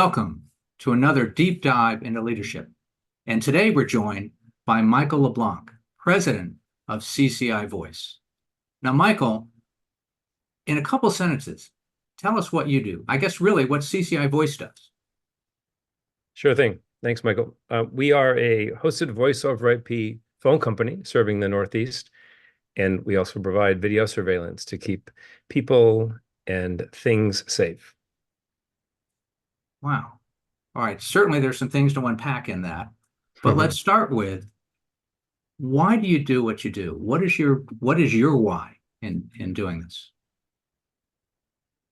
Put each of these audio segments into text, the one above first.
Welcome to another deep dive into leadership. And today we're joined by Michael LeBlanc, president of CCi Voice. Now, Michael, in a couple sentences, tell us what you do. I guess really what CCi Voice does. Sure thing. Thanks, Michael. We are a hosted voice over IP phone company serving the Northeast, and we also provide video surveillance to keep people and things safe. Wow. All right. Certainly there's some things to unpack in that. But let's start with, why do you do what you do? What is your why in doing this?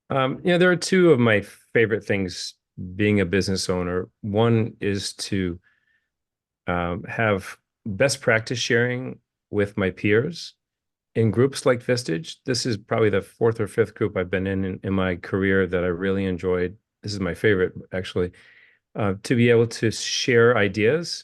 There are two of my favorite things being a business owner. One is to have best practice sharing with my peers in groups like Vistage. This is probably the fourth or fifth group I've been in my career that I really enjoyed. This is my favorite, actually, to be able to share ideas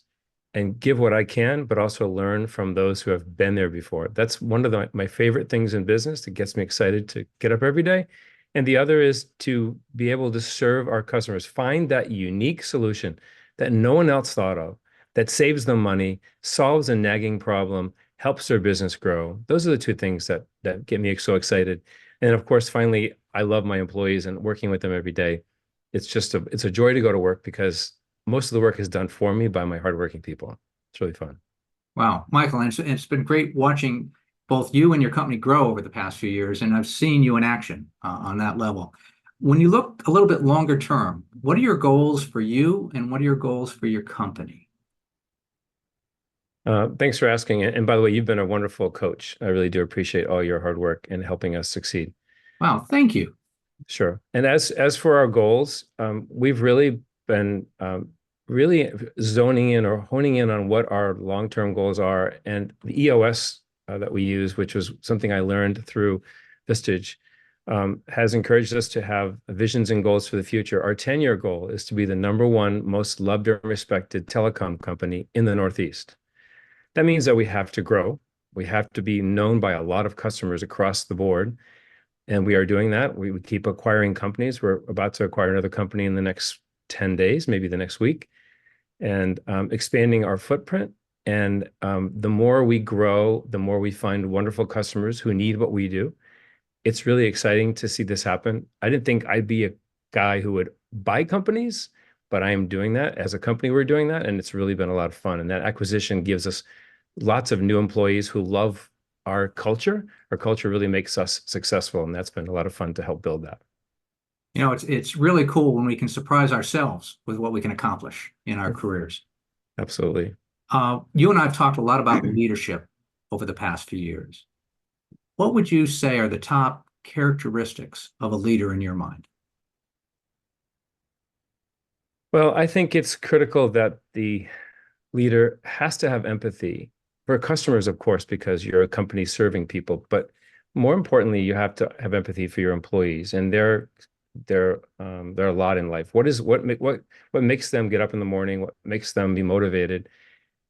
and give what I can, but also learn from those who have been there before. That's one of my favorite things in business that gets me excited to get up every day. And the other is to be able to serve our customers, find that unique solution that no one else thought of, that saves them money, solves a nagging problem, helps their business grow. Those are the two things that get me so excited. And of course, finally, I love my employees and working with them every day. It's a joy to go to work because most of the work is done for me by my hardworking people. It's really fun. Wow, Michael, and it's been great watching both you and your company grow over the past few years, and I've seen you in action on that level. When you look a little bit longer term, what are your goals for you and what are your goals for your company? Thanks for asking. And by the way, you've been a wonderful coach. I really do appreciate all your hard work in helping us succeed. Wow, thank you. Sure. And as for our goals, we've really been really zoning in or honing in on what our long-term goals are. And the EOS that we use, which was something I learned through Vistage, has encouraged us to have visions and goals for the future. Our 10-year goal is to be the #1 most loved and respected telecom company in the Northeast. That means that we have to grow. We have to be known by a lot of customers across the board. And we are doing that. We keep acquiring companies. We're about to acquire another company in the next 10 days, maybe the next week, and expanding our footprint. And the more we grow, the more we find wonderful customers who need what we do. It's really exciting to see this happen. I didn't think I'd be a guy who would buy companies, but I am doing that. As a company, we're doing that, and it's really been a lot of fun. And that acquisition gives us lots of new employees who love our culture. Our culture really makes us successful, and that's been a lot of fun to help build that. You know, it's really cool when we can surprise ourselves with what we can accomplish in our careers. Absolutely. You and I have talked a lot about leadership over the past few years. What would you say are the top characteristics of a leader in your mind? Well, I think it's critical that the leader has to have empathy for customers, of course, because you're a company serving people. But more importantly, you have to have empathy for your employees, and they're a lot in life. What makes them get up in the morning? What makes them be motivated?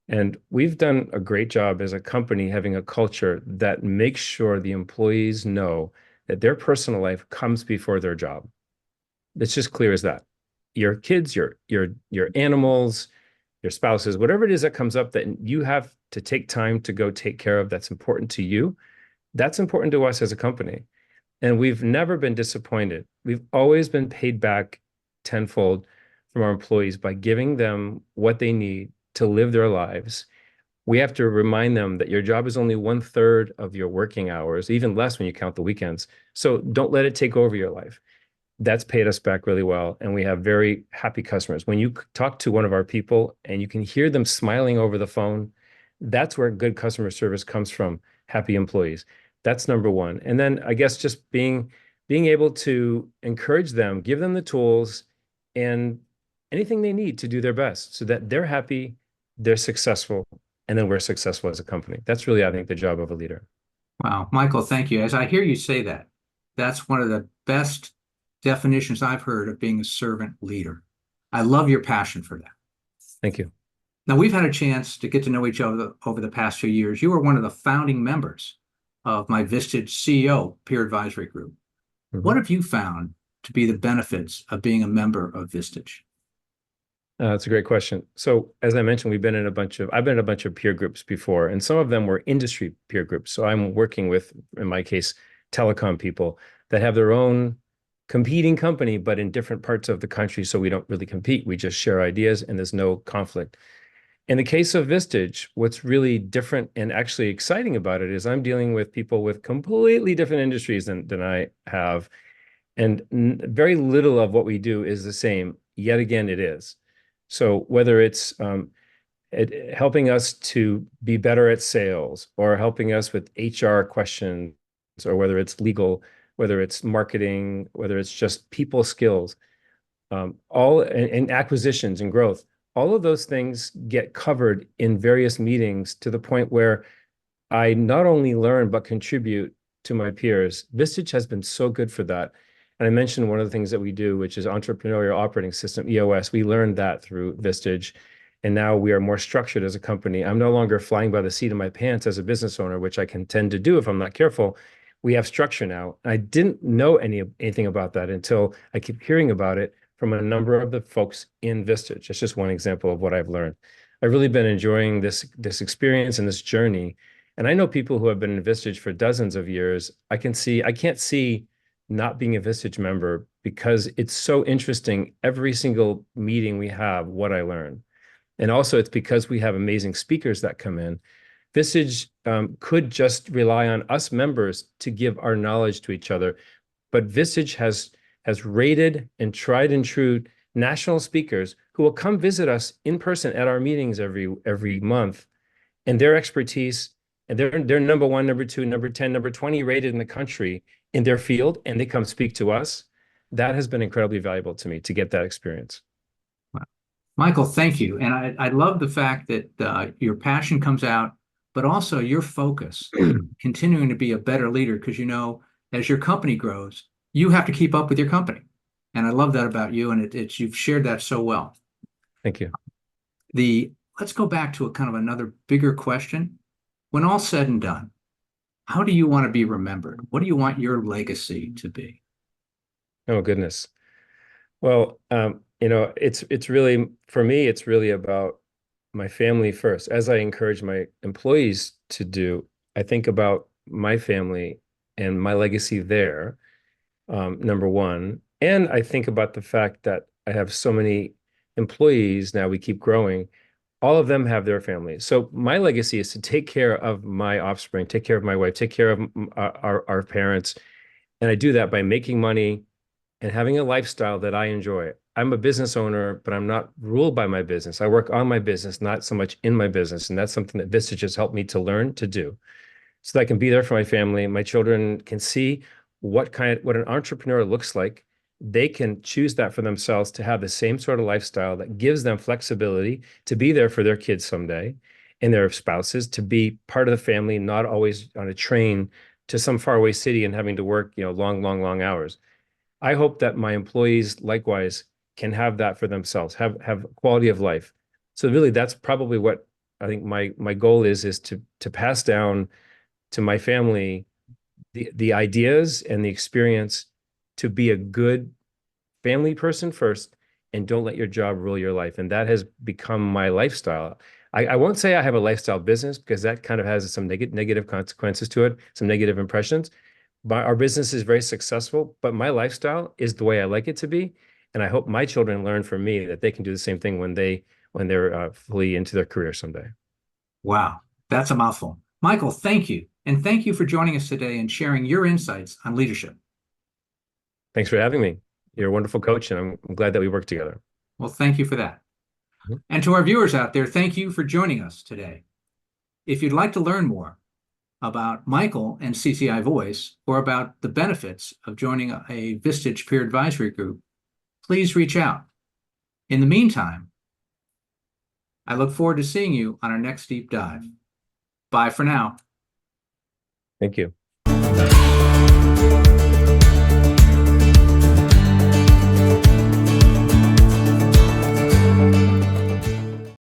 And we've done a great job as a company having a culture that makes sure the employees know that their personal life comes before their job. It's just clear as that. Your kids, your animals, your spouses, whatever it is that comes up that you have to take time to go take care of that's important to you, that's important to us as a company. And we've never been disappointed. We've always been paid back tenfold from our employees by giving them what they need to live their lives. We have to remind them that your job is only 1/3 of your working hours, even less when you count the weekends. So don't let it take over your life. That's paid us back really well. And we have very happy customers. When you talk to one of our people and you can hear them smiling over the phone, that's where good customer service comes from, happy employees. That's #1. And then I guess just being able to encourage them, give them the tools and anything they need to do their best so that they're happy, they're successful, and then we're successful as a company. That's really, I think, the job of a leader. Wow, Michael, thank you. As I hear you say that, that's one of the best definitions I've heard of being a servant leader. I love your passion for that. Thank you. Now, we've had a chance to get to know each other over the past few years. You were one of the founding members of my Vistage CEO peer advisory group. What have you found to be the benefits of being a member of Vistage? That's a great question. So, as I mentioned, I've been in a bunch of peer groups before, and some of them were industry peer groups. So I'm working with, in my case, telecom people that have their own competing company, but in different parts of the country. So we don't really compete. We just share ideas and there's no conflict. In the case of Vistage, what's really different and actually exciting about it is I'm dealing with people with completely different industries than I have. And very little of what we do is the same. Yet again, it is. So whether it's helping us to be better at sales or helping us with HR questions, or whether it's legal, whether it's marketing, whether it's just people skills, all and acquisitions and growth, all of those things get covered in various meetings to the point where I not only learn but contribute to my peers. Vistage has been so good for that. And I mentioned one of the things that we do, which is Entrepreneurial Operating System, EOS. We learned that through Vistage. And now we are more structured as a company. I'm no longer flying by the seat of my pants as a business owner, which I can tend to do if I'm not careful. We have structure now. I didn't know anything about that until I keep hearing about it from a number of the folks in Vistage. It's just one example of what I've learned. I've really been enjoying this experience and this journey. And I know people who have been in Vistage for dozens of years. I can't see not being a Vistage member because it's so interesting. Every single meeting we have, what I learn. And also it's because we have amazing speakers that come in. Vistage could just rely on us members to give our knowledge to each other. But Vistage has rated and tried and true national speakers who will come visit us in person at our meetings every month. And their expertise, and they're number one, number two, number 10, number 20 rated in the country in their field, and they come speak to us. That has been incredibly valuable to me to get that experience. Michael, thank you. And I love the fact that your passion comes out, but also your focus, continuing to be a better leader, because as your company grows, you have to keep up with your company. And I love that about you, and you've shared that so well. Thank you. Let's go back to a kind of another bigger question. When all's said and done, how do you want to be remembered? What do you want your legacy to be? Oh, goodness. Well, it's really, for me, it's really about my family first. As I encourage my employees to do, I think about my family and my legacy there, number one. And I think about the fact that I have so many employees now, we keep growing. All of them have their families. So my legacy is to take care of my offspring, take care of my wife, take care of our parents. And I do that by making money and having a lifestyle that I enjoy. I'm a business owner, but I'm not ruled by my business. I work on my business, not so much in my business. And that's something that Vistage has helped me to learn to do so that I can be there for my family. My children can see what an entrepreneur looks like. They can choose that for themselves to have the same sort of lifestyle that gives them flexibility to be there for their kids someday and their spouses, to be part of the family, not always on a train to some faraway city and having to work, long hours. I hope that my employees likewise can have that for themselves, have quality of life. So really, that's probably what I think my goal is to pass down to my family the ideas and the experience to be a good family person first, and don't let your job rule your life. And that has become my lifestyle. I won't say I have a lifestyle business because that kind of has some negative consequences to it, some negative impressions. Our business is very successful, but my lifestyle is the way I like it to be. And I hope my children learn from me that they can do the same thing when they're fully into their career someday. Wow, that's a mouthful. Michael, thank you. And thank you for joining us today and sharing your insights on leadership. Thanks for having me. You're a wonderful coach, and I'm glad that we work together. Well, thank you for that. And to our viewers out there, thank you for joining us today. If you'd like to learn more about Michael and CCi Voice, or about the benefits of joining a Vistage peer advisory group, please reach out. In the meantime, I look forward to seeing you on our next deep dive. Bye for now. Thank you.